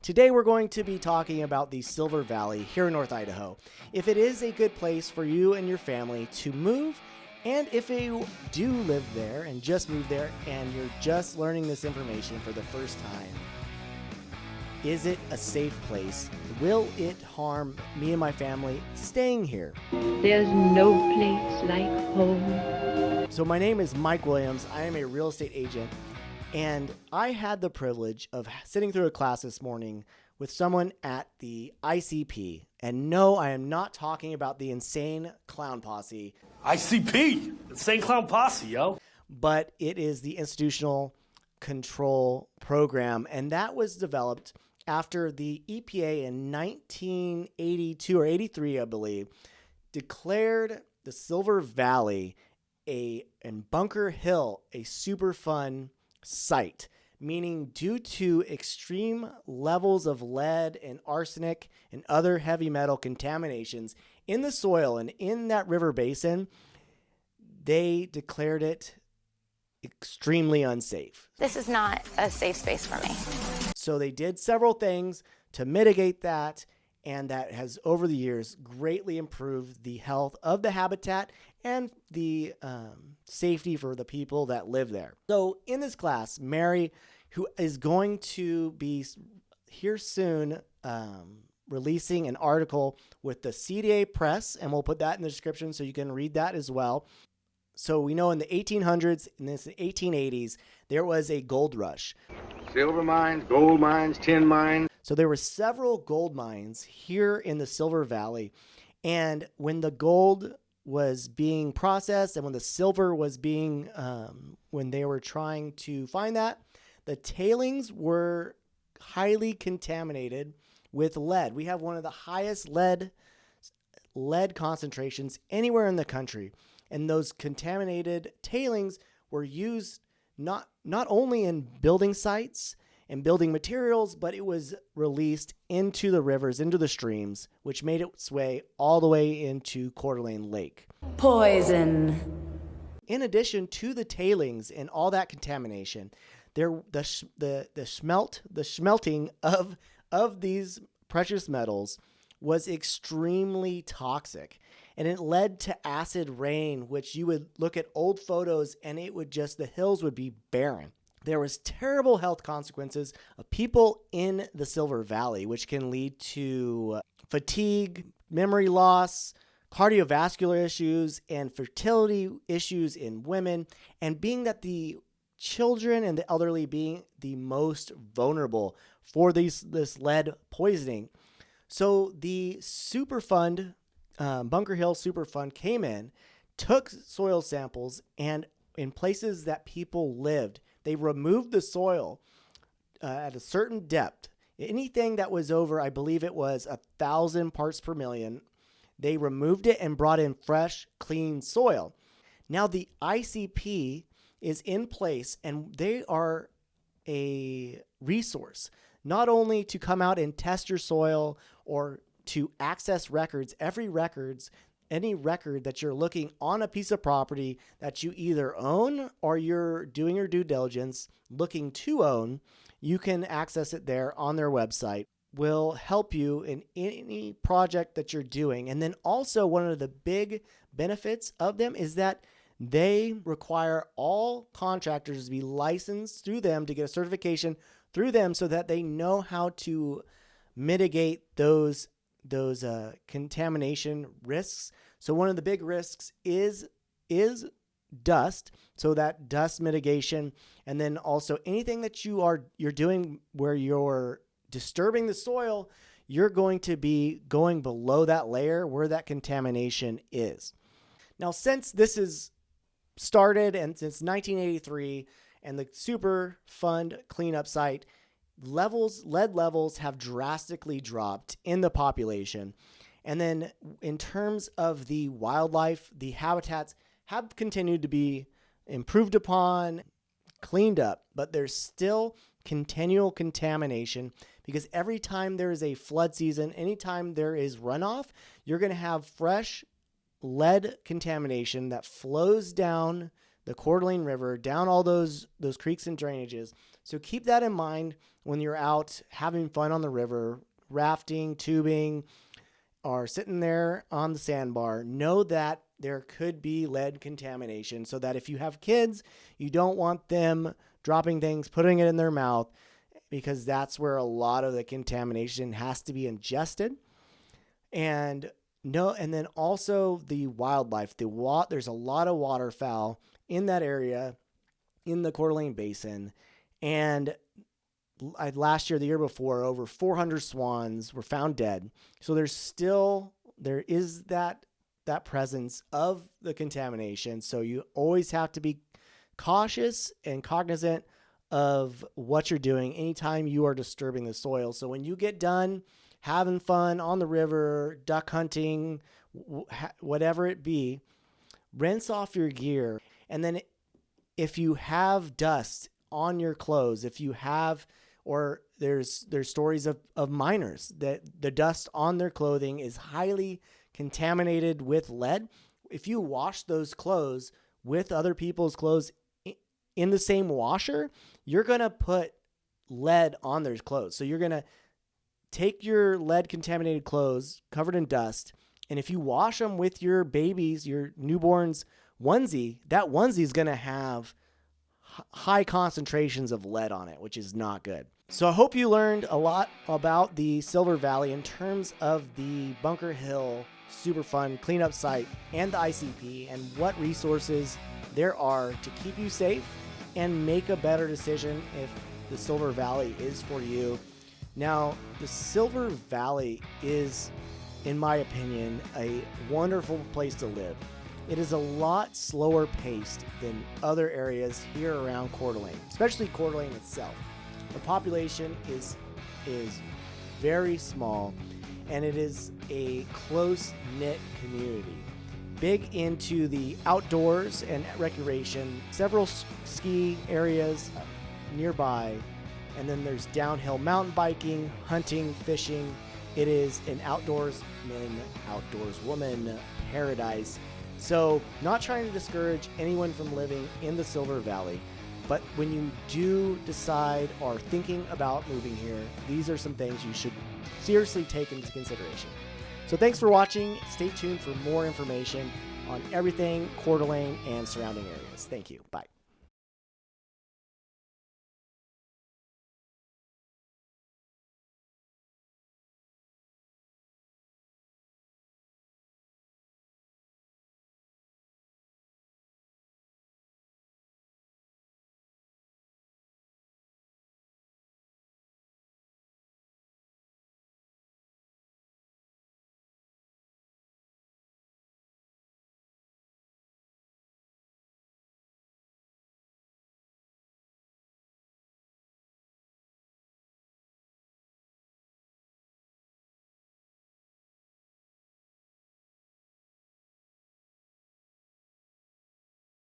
Today we're going to be talking about the Silver Valley here in North Idaho. If it is a good place for you and your family to move, and if you do live there and just moved there and you're just learning this information for the first time, is it a safe place? Will it harm me and my family staying here? There's no place like home. So my name is Mike Williams. I am a real estate agent, and I had the privilege of sitting through a class this morning with someone at the ICP. And no, I am not talking about the Insane Clown Posse. ICP, Insane Clown Posse, yo. But it is the Institutional Control Program, and that was developed after the EPA in 1982 or 83, I believe, declared the Silver Valley and Bunker Hill a Superfund Site, meaning due to extreme levels of lead and arsenic and other heavy metal contaminations in the soil and in that river basin, they declared it extremely unsafe. This is not a safe space for me. So they did several things to mitigate that, and that has over the years greatly improved the health of the habitat and the safety for the people that live there. So in this class, Mary, who is going to be here soon, releasing an article with the CDA Press, and we'll put that in the description so you can read that as well. So we know in the 1800s and the 1880s, there was a gold rush. Silver mines, gold mines, tin mines. So there were several gold mines here in the Silver Valley. And when the gold was being processed and when the silver was being, when they were trying to find that, the tailings were highly contaminated with lead. We have one of the highest lead concentrations anywhere in the country. And those contaminated tailings were used not only in building sites and building materials, but it was released into the rivers, into the streams, which made its way all the way into Coeur d'Alene Lake. Poison. In addition to the tailings and all that contamination, the smelting of these precious metals was extremely toxic. And it led to acid rain, which you would look at old photos and the hills would be barren. There was terrible health consequences of people in the Silver Valley, which can lead to fatigue, memory loss, cardiovascular issues, and fertility issues in women. And being that the children and the elderly being the most vulnerable for this lead poisoning. So the Superfund, Bunker Hill Superfund came in, took soil samples, and in places that people lived, they removed the soil at a certain depth. Anything that was over, I believe it was 1,000 parts per million, they removed it and brought in fresh, clean soil. Now the ICP is in place, and they are a resource, not only to come out and test your soil or to access records, any record that you're looking on a piece of property that you either own or you're doing your due diligence looking to own, you can access it there on their website. Will help you in any project that you're doing. And then also one of the big benefits of them is that they require all contractors to be licensed through them, to get a certification through them, so that they know how to mitigate those contamination risks. So one of the big risks is dust. So that dust mitigation, and then also anything that you're doing where you're disturbing the soil, you're going to be going below that layer where that contamination is. Now, since this is started and since 1983 and the Superfund cleanup site, lead levels have drastically dropped in the population. And then in terms of the wildlife, the habitats have continued to be improved upon, cleaned up, but there's still continual contamination because every time there is a flood season, anytime there is runoff, you're going to have fresh lead contamination that flows down the Coeur d'Alene River, down all those creeks and drainages So keep that in mind when you're out having fun on the river, rafting, tubing, or sitting there on the sandbar. Know that there could be lead contamination, so that if you have kids, you don't want them dropping things, putting it in their mouth, because that's where a lot of the contamination has to be ingested. And then also the wildlife. There's a lot of waterfowl in that area, in the Coeur d'Alene Basin, and last year, the year before, over 400 swans were found dead. So there is that presence of the contamination. So you always have to be cautious and cognizant of what you're doing anytime you are disturbing the soil. So when you get done having fun on the river, duck hunting, whatever it be, rinse off your gear. And then if you have dust on your clothes, or there's stories of miners that the dust on their clothing is highly contaminated with lead. If you wash those clothes with other people's clothes in the same washer, you're going to put lead on their clothes. So you're going to take your lead contaminated clothes covered in dust, and if you wash them with your baby's, your newborn's onesie, that onesie is going to have high concentrations of lead on it, which is not good. So I hope you learned a lot about the Silver Valley in terms of the Bunker Hill Superfund cleanup site and the ICP, and what resources there are to keep you safe and make a better decision if the Silver Valley is for you. Now, the Silver Valley is, in my opinion, a wonderful place to live. It is a lot slower paced than other areas here around Coeur d'Alene, especially Coeur d'Alene itself. The population is very small, and it is a close-knit community. Big into the outdoors and recreation, several ski areas nearby, and then there's downhill mountain biking, hunting, fishing. It is an outdoorsman, outdoorswoman paradise. So, not trying to discourage anyone from living in the Silver Valley, but when you do decide or thinking about moving here, these are some things you should seriously take into consideration. So thanks for watching. Stay tuned for more information on everything Coeur d'Alene and surrounding areas. Thank you. Bye.